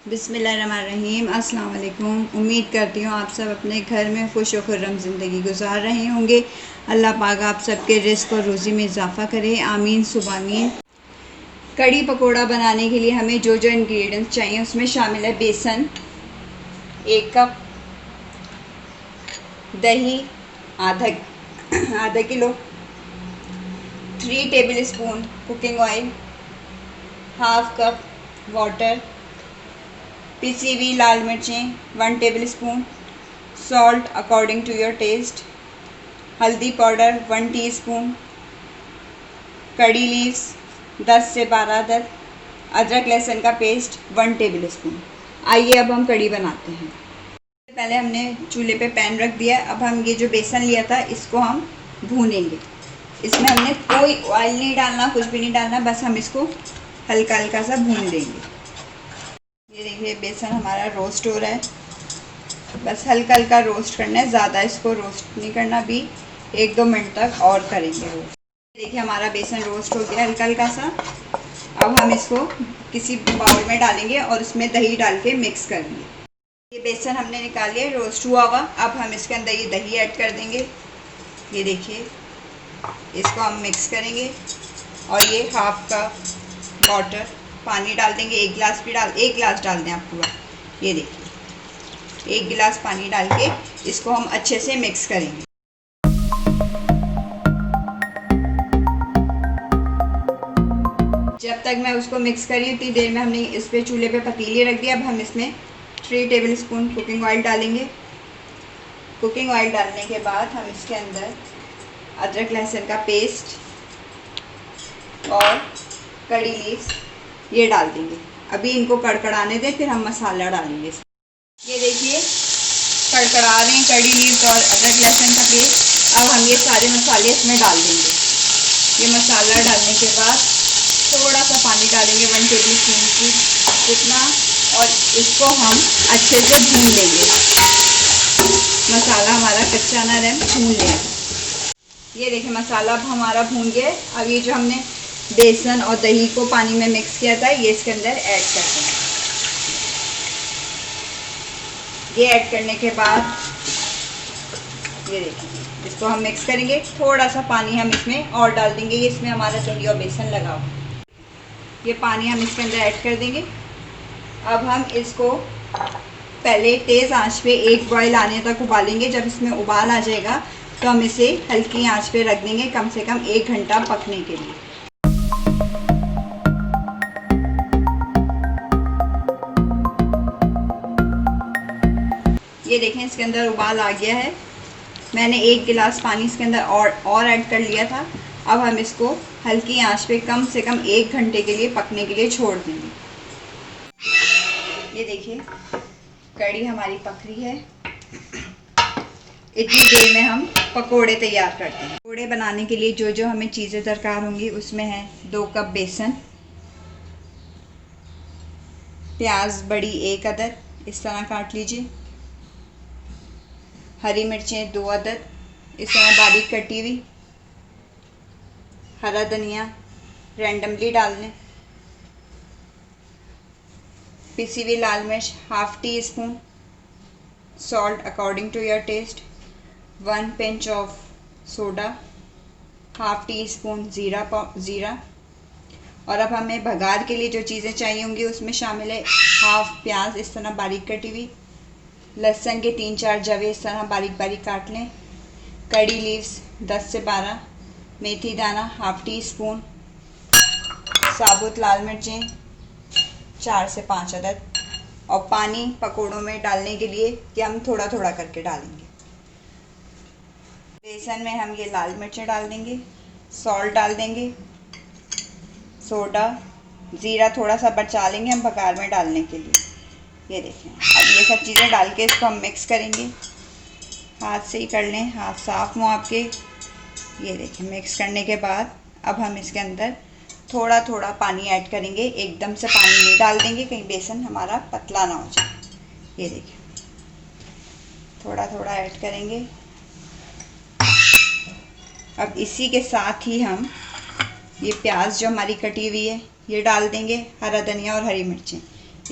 बिस्मिल्लाहिर्रहमानिर्रहीम। अस्सलाम वालेकुम। उम्मीद करती हूँ आप सब अपने घर में खुश व खुर्रम ज़िंदगी गुजार रहे होंगे। अल्लाह पाक आप सबके रिस्क और रोज़ी में इजाफ़ा करे, आमीन सुबह आमीन। कड़ी पकोड़ा बनाने के लिए हमें जो जो इंग्रेडिएंट्स चाहिए उसमें शामिल है बेसन 1 कप, दही आधा किलो, 3 tablespoon cooking oil, half cup water, पिसी हुई लाल मिर्चें 1 tablespoon, salt according to your taste, हल्दी पाउडर 1 टीस्पून, कड़ी लीव्स 10 से 12 अदद, अदरक लहसुन का पेस्ट 1 टेबल स्पून। आइए अब हम कड़ी बनाते हैं। पहले हमने चूल्हे पे पैन रख दिया। अब हम ये जो बेसन लिया था इसको हम भूनेंगे। इसमें हमने कोई ऑयल नहीं डालना, कुछ भी नहीं डालना, बस हम इसको हल्का हल्का सा भून देंगे। ये देखिए बेसन हमारा रोस्ट हो रहा है, बस हल्का हल्का रोस्ट करना है, ज़्यादा इसको रोस्ट नहीं करना। अभी 1-2 मिनट तक और करेंगे रोस्ट। देखिए हमारा बेसन रोस्ट हो गया हल्का हल्का सा। अब हम इसको किसी बाउल में डालेंगे और उसमें दही डाल के मिक्स करेंगे। ये बेसन हमने निकाल लिया, रोस्ट हुआ हुआ। अब हम इसके अंदर ये दही ऐड कर देंगे। ये देखिए इसको हम मिक्स करेंगे और ये हाफ कप वाटर पानी डाल देंगे। 1 गिलास डाल दें आप पूरा। ये देखिए 1 गिलास पानी डाल के इसको हम अच्छे से मिक्स करेंगे। जब तक मैं उसको मिक्स करी उतनी देर में हमने इस पे चूल्हे पे पतीली रख दिया। अब हम इसमें 3 टेबल स्पून कुकिंग ऑयल डालेंगे। कुकिंग ऑयल डालने के बाद हम इसके अंदर अदरक लहसुन का पेस्ट और कड़ी लीव्स ये डाल देंगे। अभी इनको कड़कड़ाने दें, फिर हम मसाला डालेंगे। ये देखिए कड़कड़ा रहे हैं कड़ी लीव्स और अदरक लहसुन का पेस्ट। अब हम ये सारे मसाले इसमें डाल देंगे। ये मसाला डालने के बाद थोड़ा सा पानी डालेंगे 1 टेबल स्पून की जितना, और इसको हम अच्छे से भून लेंगे। मसाला हमारा कच्चा ना रहे, भून लेंगे। ये देखिए मसाला अब हमारा भून गया। अब ये जो हमने बेसन और दही को पानी में मिक्स किया था ये इसके अंदर ऐड करते हैं। ये ऐड करने के बाद ये देखिए इसको हम मिक्स करेंगे। थोड़ा सा पानी हम इसमें और डाल देंगे। ये इसमें हमारा दही और बेसन लगा हुआ, ये पानी हम इसके अंदर ऐड कर देंगे। अब हम इसको पहले तेज़ आंच पे 1 बॉयल आने तक उबालेंगे। जब इसमें उबाल आ जाएगा तो हम इसे हल्की आंच पे रख देंगे कम से कम 1 घंटा पकने के लिए। ये देखें इसके अंदर उबाल आ गया है। मैंने 1 गिलास पानी इसके अंदर और ऐड कर लिया था। अब हम इसको हल्की आंच पे कम से कम 1 घंटे के लिए पकने के लिए छोड़ देंगे। ये देखिए कड़ी हमारी पक रही है। इतनी देर में हम पकोड़े तैयार करते हैं। पकोड़े बनाने के लिए जो जो हमें चीज़ें दरकार होंगी उसमें है 2 कप बेसन, प्याज बड़ी 1 अदद इस तरह काट लीजिए, हरी मिर्चें 2 अदद इस तरह बारीक कटी हुई, हरा धनिया रैंडमली डाल लें, पिसी हुई लाल मिर्च half teaspoon, salt according to your taste, 1 pinch of soda, half teaspoon ज़ीरा। और अब हमें भगार के लिए जो चीज़ें चाहिए होंगी उसमें शामिल है हाफ प्याज इस तरह बारीक कटी हुई, लहसुन के 3-4 जवे इस तरह बारीक बारीक काट लें, कड़ी लीव्स 10 से 12, मेथी दाना हाफ टी स्पून, साबुत लाल मिर्चें 4 से 5 अदद, और पानी पकोड़ों में डालने के लिए कि हम थोड़ा थोड़ा करके डालेंगे। बेसन में हम ये लाल मिर्चें डाल देंगे, सॉल्ट डाल देंगे, सोडा, ज़ीरा थोड़ा सा बचा लेंगे हम भगार में डालने के लिए। ये देखें अब ये सब चीज़ें डाल के इसको हम मिक्स करेंगे। हाथ से ही कर लें, हाथ साफ हों आपके। ये देखें मिक्स करने के बाद अब हम इसके अंदर थोड़ा थोड़ा पानी ऐड करेंगे। एकदम से पानी नहीं डाल देंगे कहीं बेसन हमारा पतला ना हो जाए। ये देखिए थोड़ा थोड़ा ऐड करेंगे। अब इसी के साथ ही हम ये प्याज जो हमारी कटी हुई है ये डाल देंगे, हरा धनिया और हरी मिर्चें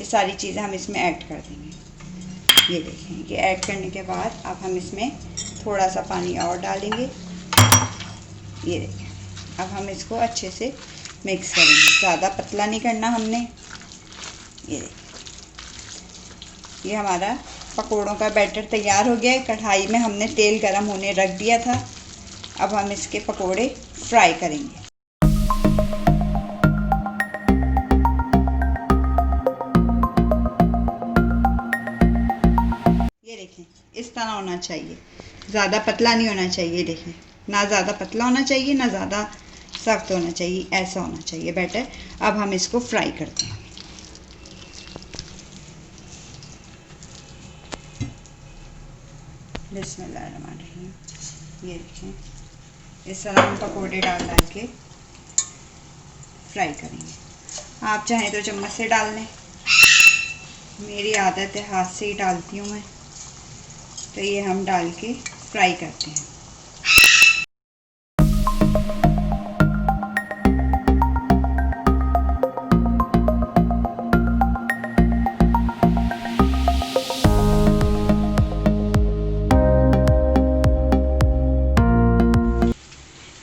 ये सारी चीज़ें हम इसमें ऐड कर देंगे। ये देखें, ये ऐड करने के बाद अब हम इसमें थोड़ा सा पानी और डालेंगे। ये देखें, अब हम इसको अच्छे से मिक्स करेंगे, ज़्यादा पतला नहीं करना हमने। ये देखें, ये हमारा पकोड़ों का बैटर तैयार हो गया है। कढ़ाई में हमने तेल गरम होने रख दिया था। अब हम इसके पकोड़े फ्राई करेंगे। ये देखें, इस तरह होना चाहिए, ज़्यादा पतला नहीं होना चाहिए। देखें, ना ज़्यादा पतला होना चाहिए ना ज़्यादा सख्त होना चाहिए, ऐसा होना चाहिए बैटर। अब हम इसको फ्राई करते हैं। बिस्मिल्लाहिर्रहमानिर्रहीम। ये देखें, इस तरह हम पकोड़े डाल के फ्राई करेंगे। आप चाहें तो चम्मच से डाल लें, मेरी आदत है हाथ से ही डालती हूँ मैं। तो ये हम डाल के फ्राई करते हैं।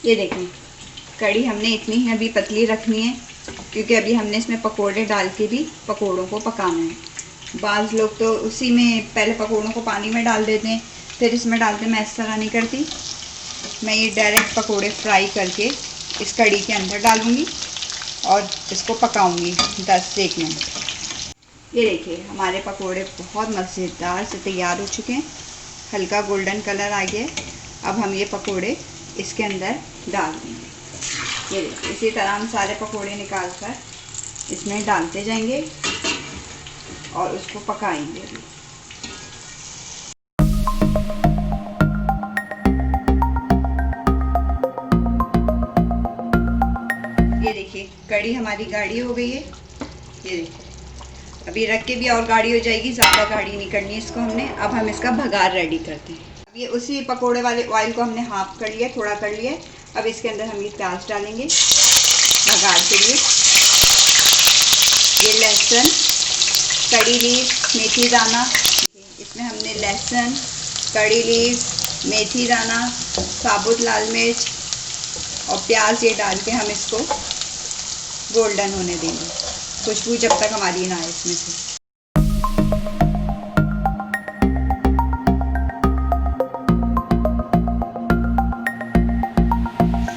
ये देखें, कड़ी हमने इतनी ही अभी पतली रखनी है, क्योंकि अभी हमने इसमें पकोड़े डाल के भी पकोड़ों को पकाना है। बाज़ लोग तो उसी में पहले पकोड़ों को पानी में डाल देते हैं, फिर इसमें डालते। मैं इस तरह नहीं करती, मैं ये डायरेक्ट पकोड़े फ्राई करके इस कड़ी के अंदर डालूँगी और इसको पकाऊँगी 10 से 1 मिनट। ये देखिए, हमारे पकोड़े बहुत मज़ेदार से तैयार हो चुके हैं, हल्का गोल्डन कलर आ गया है। अब हम ये पकोड़े इसके अंदर डाल देंगे। ये देखिए, इसी तरह हम सारे पकोड़े निकाल कर इसमें डालते जाएंगे और उसको पकाएंगे। ये देखिए, कड़ी हमारी गाढ़ी हो गई है। ये देखिए, अभी रख के भी और गाढ़ी हो जाएगी, ज़्यादा गाढ़ी नहीं करनी इसको हमने। अब हम इसका भगार रेडी करते हैं। अब ये उसी पकोड़े वाले ऑयल को हमने हाफ कर लिया, थोड़ा कर लिया। अब इसके अंदर हम ये प्याज डालेंगे भगार के लिए। ये लहसुन, कड़ी लीव, मेथी दाना, इसमें हमने लहसुन, कड़ी लीव, मेथी दाना, साबुत लाल मिर्च और प्याज ये डाल के हम इसको गोल्डन होने देंगे, खुशबू जब तक हमारी ना आए इसमें से।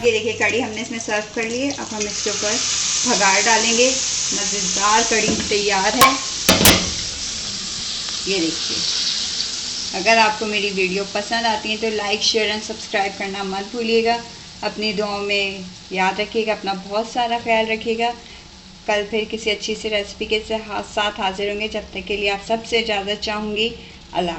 ये देखिए, कड़ी हमने इसमें सर्व कर ली है। अब हम इसके ऊपर भगार डालेंगे। मज़ेदार कड़ी तैयार है। ये देखिए, अगर आपको मेरी वीडियो पसंद आती है तो लाइक, शेयर एंड सब्सक्राइब करना मत भूलिएगा। अपनी दुआओं में याद रखिएगा, अपना बहुत सारा ख्याल रखिएगा। कल फिर किसी अच्छी सी रेसिपी के साथ हाजिर होंगे। जब तक के लिए आप सबसे इजाज़त चाहूँगी। अल्लाह।